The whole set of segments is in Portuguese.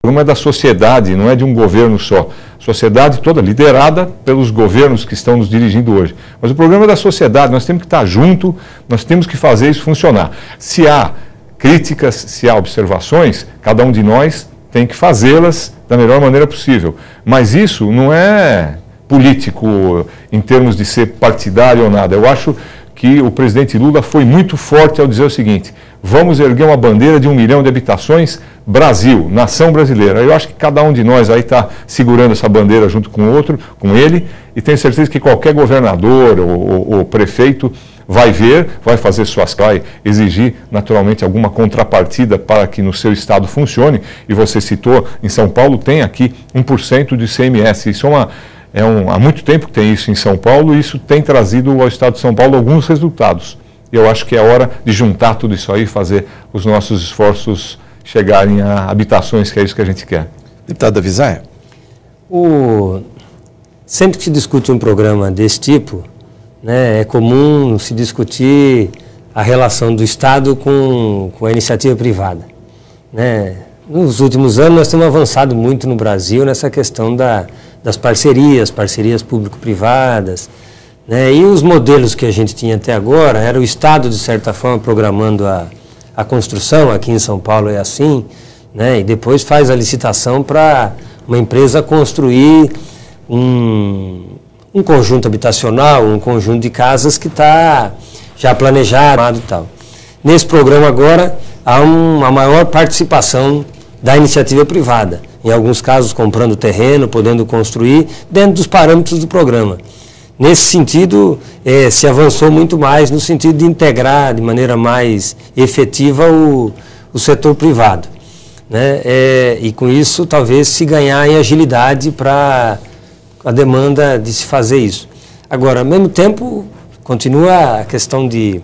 problema é da sociedade, não é de um governo só. A sociedade toda liderada pelos governos que estão nos dirigindo hoje. Mas o problema é da sociedade, nós temos que estar junto, nós temos que fazer isso funcionar. Se há críticas, se há observações, cada um de nós tem que fazê-las da melhor maneira possível. Mas isso não é político em termos de ser partidário ou nada. Eu acho que o presidente Lula foi muito forte ao dizer o seguinte: vamos erguer uma bandeira de 1 milhão de habitações, Brasil, nação brasileira. Eu acho que cada um de nós aí está segurando essa bandeira junto com o outro, com ele, e tenho certeza que qualquer governador ou prefeito vai ver, vai fazer vai exigir naturalmente alguma contrapartida para que no seu estado funcione. E você citou, em São Paulo tem aqui 1% de ICMS. Isso há muito tempo que tem isso em São Paulo, e isso tem trazido ao estado de São Paulo alguns resultados. Eu acho que é hora de juntar tudo isso aí e fazer os nossos esforços chegarem a habitações, que é isso que a gente quer. Deputado Avisaia. Sempre que se discute um programa desse tipo, né, é comum se discutir a relação do Estado com a iniciativa privada, né? Nos últimos anos nós temos avançado muito no Brasil nessa questão das parcerias público-privadas, né? E os modelos que a gente tinha até agora era o Estado, de certa forma, programando a construção. Aqui em São Paulo é assim, né? E depois faz a licitação para uma empresa construir um conjunto habitacional, um conjunto de casas que está já planejado e tal. Nesse programa agora há uma maior participação da iniciativa privada, em alguns casos comprando terreno, podendo construir dentro dos parâmetros do programa. Nesse sentido, se avançou muito mais no sentido de integrar de maneira mais efetiva o setor privado, né? E com isso talvez se ganhar em agilidade para a demanda de se fazer isso. Agora, ao mesmo tempo, continua a questão de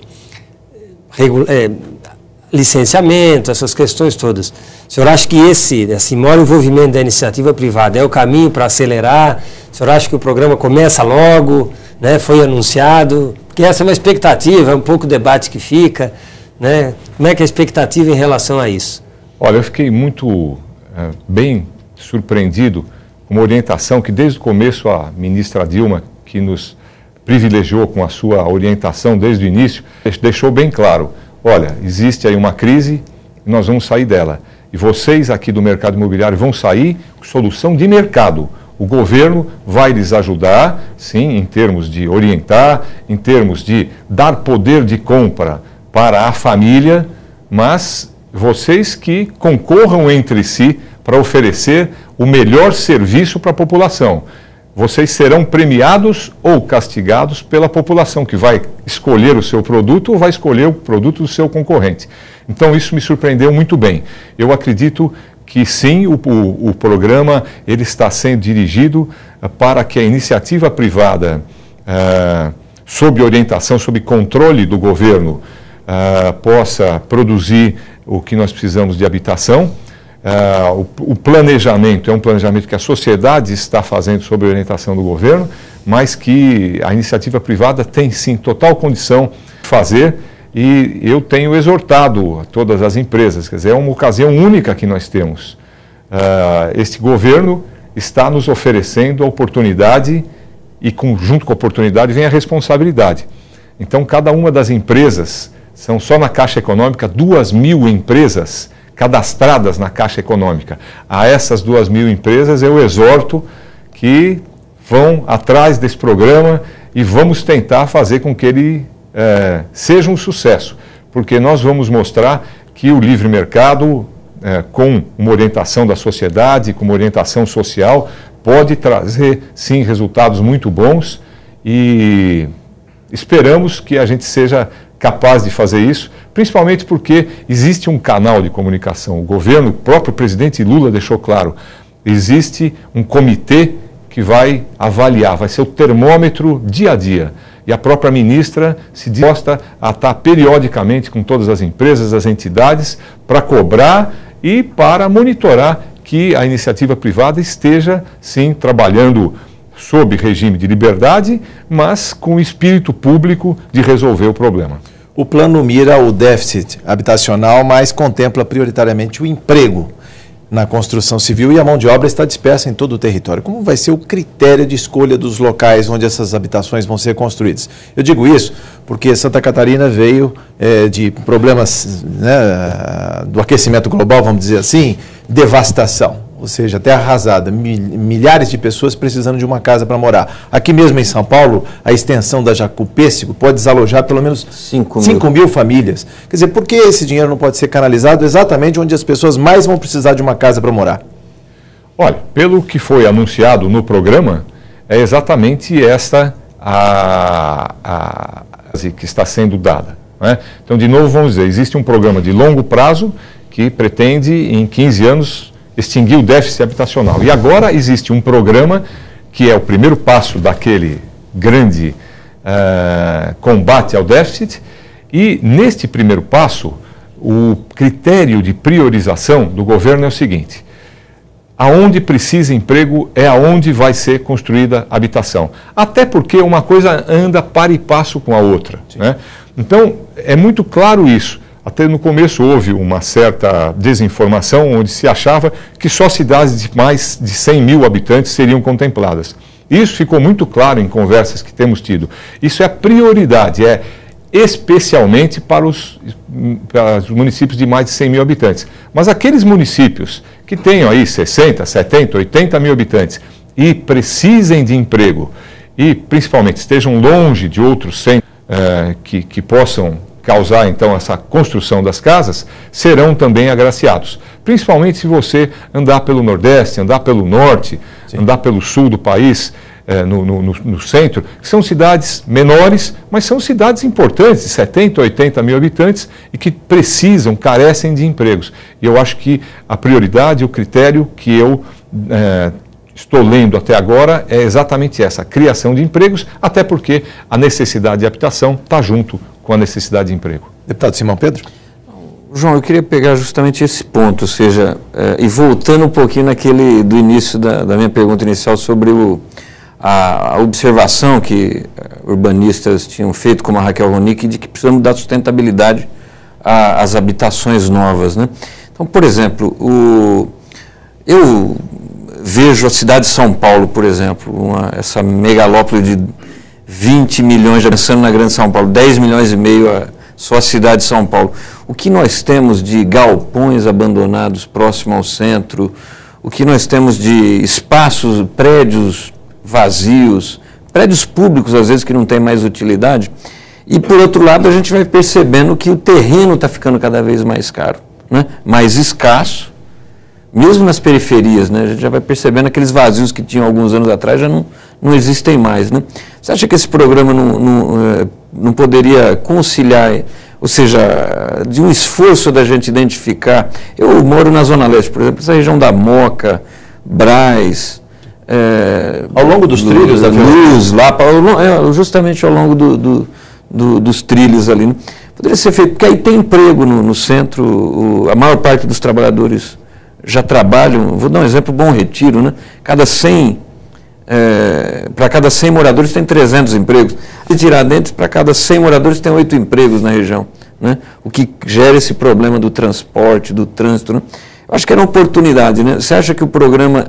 licenciamento, essas questões todas. O senhor acha que esse maior envolvimento da iniciativa privada é o caminho para acelerar? O senhor acha que o programa começa logo, né? Foi anunciado? Porque essa é uma expectativa, é um pouco o debate que fica, né? Como é que é a expectativa em relação a isso? Olha, eu fiquei muito bem surpreendido com uma orientação que desde o começo a ministra Dilma, que nos privilegiou com a sua orientação desde o início, deixou bem claro: olha, existe aí uma crise, nós vamos sair dela. E vocês aqui do mercado imobiliário vão sair com solução de mercado. O governo vai lhes ajudar, sim, em termos de orientar, em termos de dar poder de compra para a família, mas vocês que concorram entre si para oferecer o melhor serviço para a população. Vocês serão premiados ou castigados pela população, que vai escolher o seu produto ou vai escolher o produto do seu concorrente. Então isso me surpreendeu muito bem. Eu acredito que sim, o programa ele está sendo dirigido para que a iniciativa privada, sob orientação, sob controle do governo, possa produzir o que nós precisamos de habitação. O planejamento é um planejamento que a sociedade está fazendo sob a orientação do governo, mas que a iniciativa privada tem sim total condição de fazer, e eu tenho exortado a todas as empresas, quer dizer, é uma ocasião única que nós temos. Este governo está nos oferecendo a oportunidade, e junto com a oportunidade vem a responsabilidade. Então cada uma das empresas, são só na Caixa Econômica 2.000 empresas cadastradas na Caixa Econômica. A essas 2.000 empresas eu exorto que vão atrás desse programa e vamos tentar fazer com que ele seja um sucesso, porque nós vamos mostrar que o livre mercado, com uma orientação da sociedade, com uma orientação social, pode trazer sim resultados muito bons, e esperamos que a gente seja capaz de fazer isso, principalmente porque existe um canal de comunicação. O governo, o próprio presidente Lula deixou claro, existe um comitê que vai avaliar, vai ser o termômetro dia a dia. E a própria ministra se disposta a estar periodicamente com todas as empresas, as entidades, para cobrar e para monitorar que a iniciativa privada esteja, sim, trabalhando sob regime de liberdade, mas com o espírito público de resolver o problema. O plano mira o déficit habitacional, mas contempla prioritariamente o emprego. na construção civil e a mão de obra está dispersa em todo o território. Como vai ser o critério de escolha dos locais onde essas habitações vão ser construídas? Eu digo isso porque Santa Catarina veio de problemas, né, do aquecimento global, vamos dizer assim, devastação. Ou seja, terra arrasada, milhares de pessoas precisando de uma casa para morar. Aqui mesmo em São Paulo, a extensão da Jacupêssego pode desalojar pelo menos 5 mil famílias. Quer dizer, por que esse dinheiro não pode ser canalizado exatamente onde as pessoas mais vão precisar de uma casa para morar? Olha, pelo que foi anunciado no programa, é exatamente esta a que está sendo dada, né? Então, de novo, vamos dizer, existe um programa de longo prazo que pretende, em 15 anos, extinguir o déficit habitacional. E agora existe um programa que é o primeiro passo daquele grande combate ao déficit, e neste primeiro passo, o critério de priorização do governo é o seguinte: aonde precisa emprego é aonde vai ser construída habitação. Até porque uma coisa anda par e passo com a outra, né? Então, é muito claro isso. Até no começo houve uma certa desinformação, onde se achava que só cidades de mais de 100 mil habitantes seriam contempladas. Isso ficou muito claro em conversas que temos tido. Isso é a prioridade, é especialmente para os municípios de mais de 100 mil habitantes. Mas aqueles municípios que tenham aí 60, 70, 80 mil habitantes e precisem de emprego, e principalmente estejam longe de outros centros que possam causar, então, essa construção das casas, serão também agraciados. Principalmente se você andar pelo Nordeste, andar pelo Norte, sim, andar pelo Sul do país, no centro, que são cidades menores, mas são cidades importantes, de 70, 80 mil habitantes, e que precisam, carecem de empregos. E eu acho que a prioridade, o critério que eu estou lendo até agora é exatamente essa, a criação de empregos, até porque a necessidade de habitação está junto com a necessidade de emprego. Deputado Simão Pedro? João, eu queria pegar justamente esse ponto, ou seja, e voltando um pouquinho naquele do início da minha pergunta inicial sobre a observação que urbanistas tinham feito, como a Raquel Ronick, de que precisamos dar sustentabilidade às habitações novas, né? Então, por exemplo, eu vejo a cidade de São Paulo, por exemplo, essa megalópole de 20 milhões, já pensando na Grande São Paulo, 10 milhões e meio só a cidade de São Paulo. O que nós temos de galpões abandonados próximo ao centro, o que nós temos de espaços, prédios vazios, prédios públicos, às vezes, que não têm mais utilidade. E, por outro lado, a gente vai percebendo que o terreno está ficando cada vez mais caro, né? Mais escasso, mesmo nas periferias, né? A gente já vai percebendo aqueles vazios que tinham alguns anos atrás já não existem mais, né? Você acha que esse programa não poderia conciliar, ou seja, de um esforço da gente identificar? Eu moro na Zona Leste, por exemplo, essa região da Moca, Brás, ao longo dos trilhos da Luz, lá, justamente ao longo dos trilhos ali, né? Poderia ser feito, porque aí tem emprego no centro, a maior parte dos trabalhadores já trabalham. Vou dar um exemplo, Bom Retiro, né? Para cada 100 moradores tem 300 empregos. E Tiradentes, para cada 100 moradores tem 8 empregos na região, né? O que gera esse problema do transporte, do trânsito, né? Eu acho que era uma oportunidade, né? Você acha que o programa,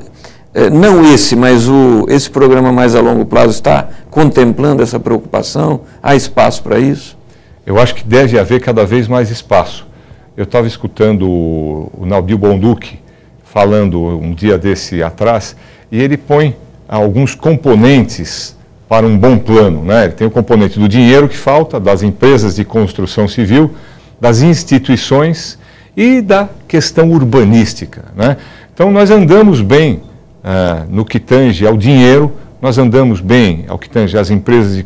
não esse, mas esse programa mais a longo prazo está contemplando essa preocupação? Há espaço para isso? Eu acho que deve haver cada vez mais espaço. Eu estava escutando o Nabil Bonduque falando um dia desse atrás, e ele põe alguns componentes para um bom plano, né? Ele tem o componente do dinheiro que falta, das empresas de construção civil, das instituições e da questão urbanística, né? Então, nós andamos bem no que tange ao dinheiro, nós andamos bem ao que tange às empresas de